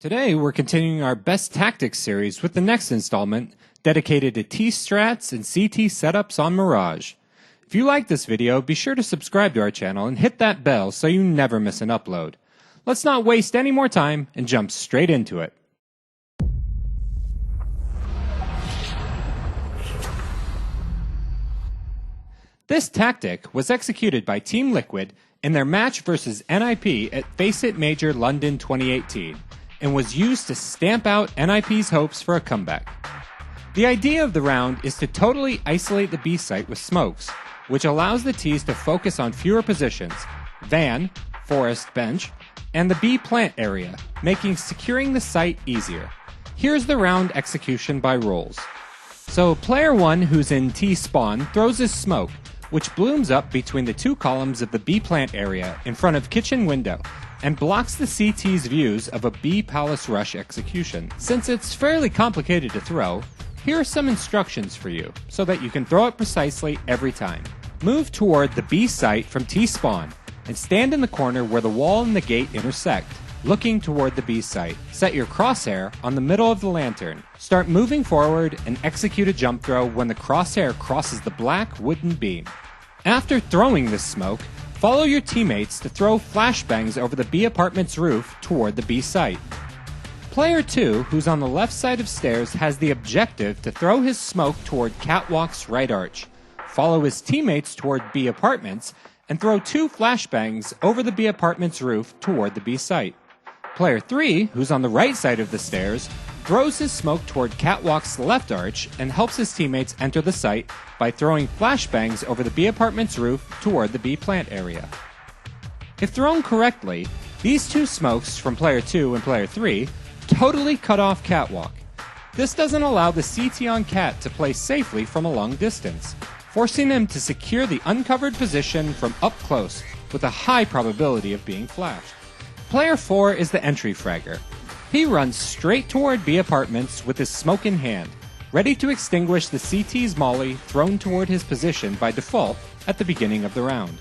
Today, we're continuing our Best Tactics series with the next installment dedicated to T-strats and CT setups on Mirage. If you like this video, be sure to subscribe to our channel and hit that bell so you never miss an upload. Let's not waste any more time and jump straight into it. This tactic was executed by Team Liquid in their match versus NIP at FaZe Major London 2018. And was used to stamp out NIP's hopes for a comeback. The idea of the round is to totally isolate the B site with smokes, which allows the Ts to focus on fewer positions, Van, Forest, Bench, and the B plant area, making securing the site easier. Here's the round execution by roles. So player 1, who's in T spawn, throws his smoke, which blooms up between the two columns of the B plant area in front of kitchen window, and blocks the CT's views of a B Palace Rush execution. Since it's fairly complicated to throw, here are some instructions for you, so that you can throw it precisely every time. Move toward the B site from T-spawn, and stand in the corner where the wall and the gate intersect, looking toward the B site. Set your crosshair on the middle of the lantern. Start moving forward and execute a jump throw when the crosshair crosses the black wooden beam. After throwing this smoke, follow your teammates to throw flashbangs over the B apartment's roof toward the B site. Player 2, who's on the left side of stairs, has the objective to throw his smoke toward Catwalk's right arch, follow his teammates toward B apartments, and throw 2 flashbangs over the B apartment's roof toward the B site. Player 3, who's on the right side of the stairs, throws his smoke toward Catwalk's left arch and helps his teammates enter the site by throwing flashbangs over the B apartment's roof toward the B plant area. If thrown correctly, these 2 smokes from player 2 and player 3 totally cut off Catwalk. This doesn't allow the CT on Cat to play safely from a long distance, forcing him to secure the uncovered position from up close with a high probability of being flashed. Player 4 is the entry fragger. He runs straight toward B apartments with his smoke in hand, ready to extinguish the CT's molly thrown toward his position by default at the beginning of the round.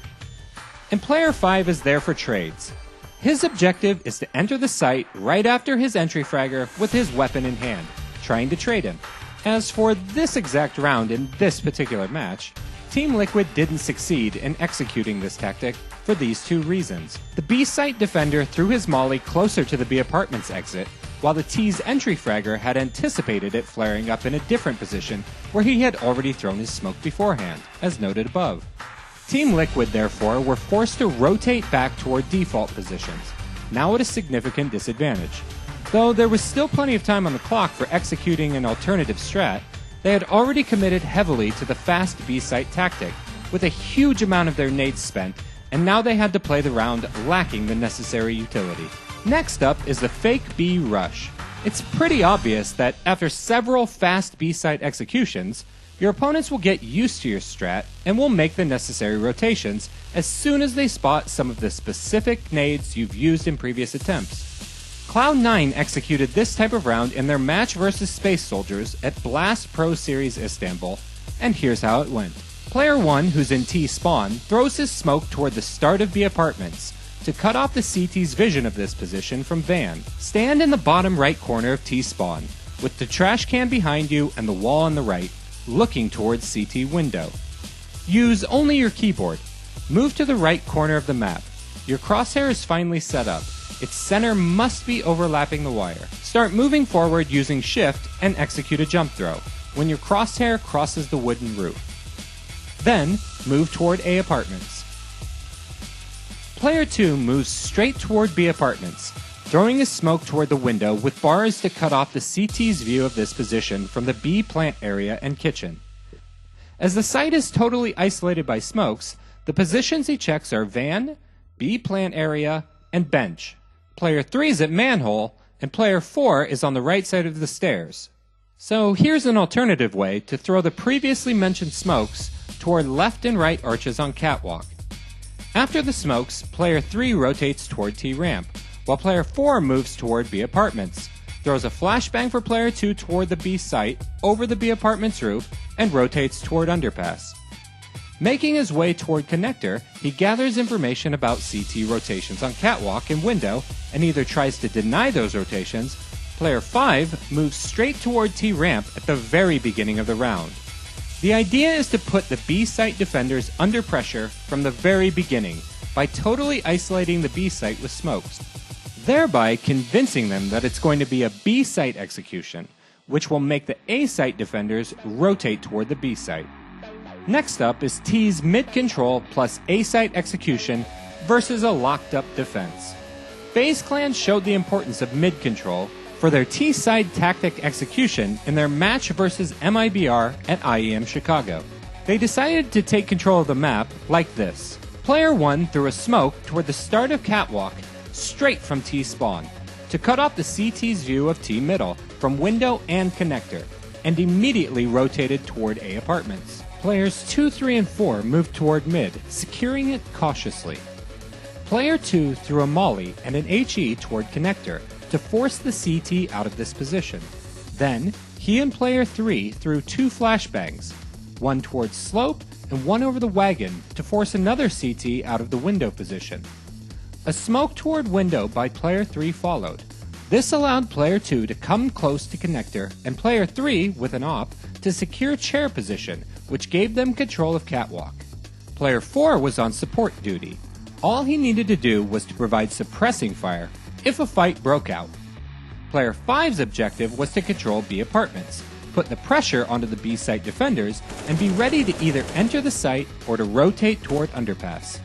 And player 5 is there for trades. His objective is to enter the site right after his entry fragger with his weapon in hand, trying to trade him. As for this exact round in this particular match, Team Liquid didn't succeed in executing this tactic for these 2 reasons. The B site defender threw his molly closer to the B apartment's exit, while the T's entry fragger had anticipated it flaring up in a different position where he had already thrown his smoke beforehand, as noted above. Team Liquid, therefore, were forced to rotate back toward default positions, now at a significant disadvantage. Though there was still plenty of time on the clock for executing an alternative strat, they had already committed heavily to the fast B site tactic, with a huge amount of their nades spent, and now they had to play the round lacking the necessary utility. Next up is the fake B rush. It's pretty obvious that after several fast B site executions, your opponents will get used to your strat and will make the necessary rotations as soon as they spot some of the specific nades you've used in previous attempts. Cloud9 executed this type of round in their match versus Space Soldiers at Blast Pro Series Istanbul, and here's how it went. Player 1, who's in T spawn, throws his smoke toward the start of B apartments to cut off the CT's vision of this position from Van. Stand in the bottom right corner of T spawn, with the trash can behind you and the wall on the right, looking towards CT window. Use only your keyboard. Move to the right corner of the map. Your crosshair is finally set up. Its center must be overlapping the wire. Start moving forward using shift and execute a jump throw when your crosshair crosses the wooden roof. Then, move toward A apartments. Player 2 moves straight toward B apartments, throwing his smoke toward the window with bars to cut off the CT's view of this position from the B plant area and kitchen. As the site is totally isolated by smokes, the positions he checks are Van, B plant area, and Bench. Player 3 is at Manhole, and Player 4 is on the right side of the stairs. So here's an alternative way to throw the previously mentioned smokes toward left and right arches on Catwalk. After the smokes, Player 3 rotates toward T-ramp, while Player 4 moves toward B apartments, throws a flashbang for Player 2 toward the B site over the B apartment's roof, and rotates toward underpass. Making his way toward connector, he gathers information about CT rotations on catwalk and window and either tries to deny those rotations. Player 5 moves straight toward T-ramp at the very beginning of the round. The idea is to put the B-site defenders under pressure from the very beginning by totally isolating the B-site with smokes, thereby convincing them that it's going to be a B-site execution, which will make the A-site defenders rotate toward the B-site. Next up is T's mid-control plus A-site execution versus a locked-up defense. FaZe Clan showed the importance of mid-control for their T-side tactic execution in their match versus MIBR at IEM Chicago. They decided to take control of the map like this. Player 1 threw a smoke toward the start of catwalk straight from T spawn to cut off the CT's view of T middle from window and connector, and immediately rotated toward A apartments. Players 2, 3, and 4 moved toward mid, securing it cautiously. Player 2 threw a molly and an HE toward connector to force the CT out of this position. Then, he and Player 3 threw 2 flashbangs, one towards slope and one over the wagon to force another CT out of the window position. A smoke toward window by Player 3 followed. This allowed Player 2 to come close to connector and Player 3, with an op, to secure chair position, which gave them control of catwalk. Player 4 was on support duty. All he needed to do was to provide suppressing fire if a fight broke out. Player 5's objective was to control B apartments, put the pressure onto the B site defenders, and be ready to either enter the site or to rotate toward underpass.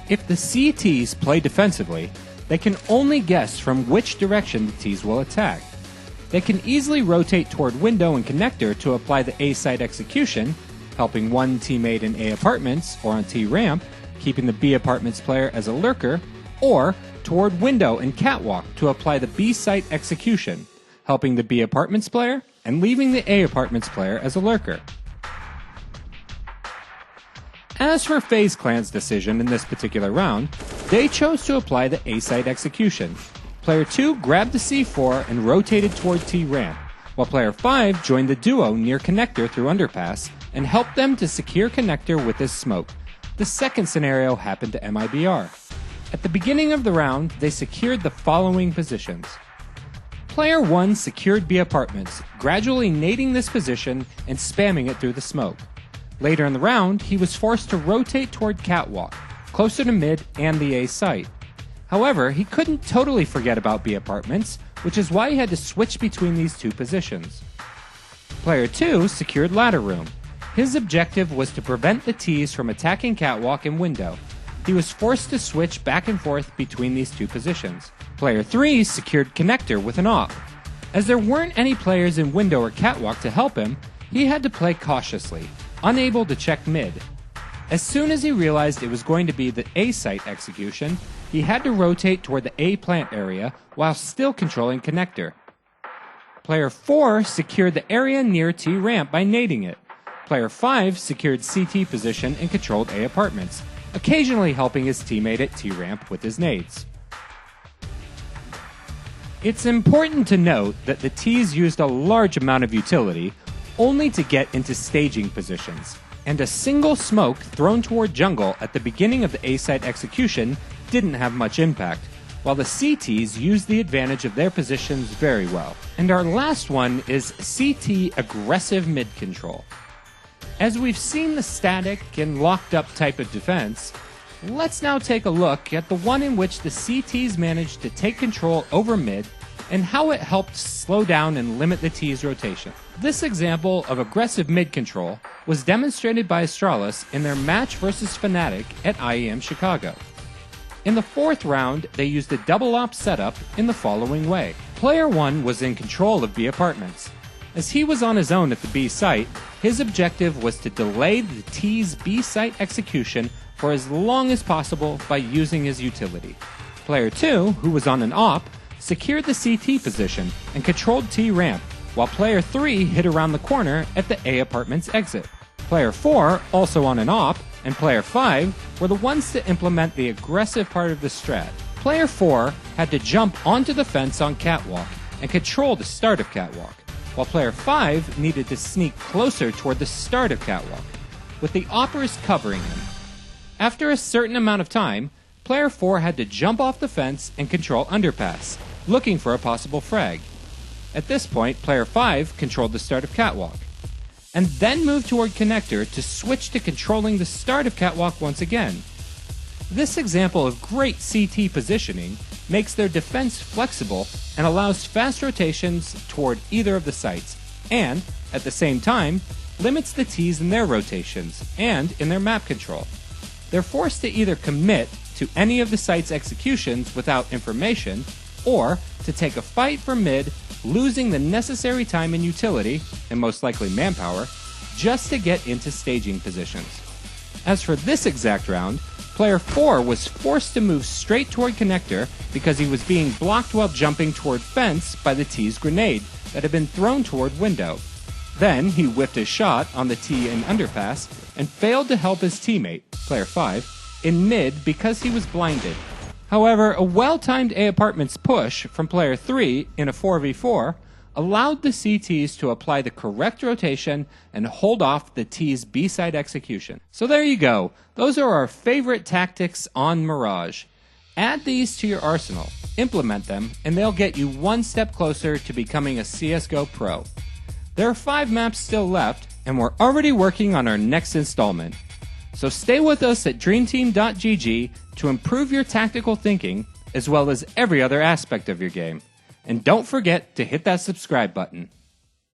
If the CTs play defensively, they can only guess from which direction the Ts will attack. They can easily rotate toward window and connector to apply the A site execution, helping one teammate in A apartments or on T ramp, keeping the B apartments player as a lurker, or toward window and catwalk to apply the B site execution, helping the B apartments player and leaving the A apartments player as a lurker. As for FaZe Clan's decision in this particular round, they chose to apply the A site execution. Player 2 grabbed the C4 and rotated toward T ramp, while Player 5 joined the duo near connector through underpass and helped them to secure connector with his smoke. The second scenario happened to MIBR. At the beginning of the round, they secured the following positions. Player 1 secured B apartments, gradually nading this position and spamming it through the smoke. Later in the round, he was forced to rotate toward catwalk, closer to mid and the A site. However, he couldn't totally forget about B apartments, which is why he had to switch between these two positions. Player 2 secured ladder room. His objective was to prevent the Ts from attacking catwalk and window. He was forced to switch back and forth between these two positions. Player 3 secured connector with an op. As there weren't any players in window or catwalk to help him, he had to play cautiously, unable to check mid. As soon as he realized it was going to be the A site execution, he had to rotate toward the A plant area while still controlling connector. Player 4 secured the area near T ramp by nading it. Player 5 secured CT position and controlled A apartments, occasionally helping his teammate at T ramp with his nades. It's important to note that the Ts used a large amount of utility only to get into staging positions, and a single smoke thrown toward jungle at the beginning of the A-site execution didn't have much impact, while the CTs used the advantage of their positions very well. And our last one is CT aggressive mid control. As we've seen the static and locked up type of defense, let's now take a look at the one in which the CTs managed to take control over mid and how it helped slow down and limit the T's rotation. This example of aggressive mid control was demonstrated by Astralis in their match versus Fnatic at IEM Chicago. In the fourth round, they used a double op setup in the following way. Player 1 was in control of B apartments. As he was on his own at the B site, his objective was to delay the T's B site execution for as long as possible by using his utility. Player 2, who was on an op, secured the CT position and controlled T ramp, while Player 3 hid around the corner at the A apartments exit. Player 4, also on an op, and Player 5 were the ones to implement the aggressive part of the strat. Player 4 had to jump onto the fence on catwalk and control the start of catwalk, while Player 5 needed to sneak closer toward the start of catwalk. with the Operas covering him. After a certain amount of time, Player 4 had to jump off the fence and control Underpass, looking for a possible frag. At this point, Player 5 controlled the start of Catwalk, and then moved toward Connector to switch to controlling the start of Catwalk once again. This example of great CT positioning makes their defense flexible and allows fast rotations toward either of the sites, and, at the same time, limits the Ts in their rotations and in their map control. They're forced to either commit to any of the site's executions without information, or to take a fight for mid, losing the necessary time and utility, and most likely manpower, just to get into staging positions. As for this exact round, Player 4 was forced to move straight toward Connector because he was being blocked while jumping toward fence by the T's grenade that had been thrown toward window. Then he whiffed his shot on the T in Underpass and failed to help his teammate, Player 5, in mid because he was blinded. However, a well-timed A Apartments push from Player 3 in a 4v4 allowed the CTs to apply the correct rotation and hold off the T's B-side execution. So there you go. Those are our favorite tactics on Mirage. Add these to your arsenal, implement them, and they'll get you one step closer to becoming a CSGO pro. There are 5 maps still left, and we're already working on our next installment. So stay with us at dreamteam.gg to improve your tactical thinking as well as every other aspect of your game. And don't forget to hit that subscribe button.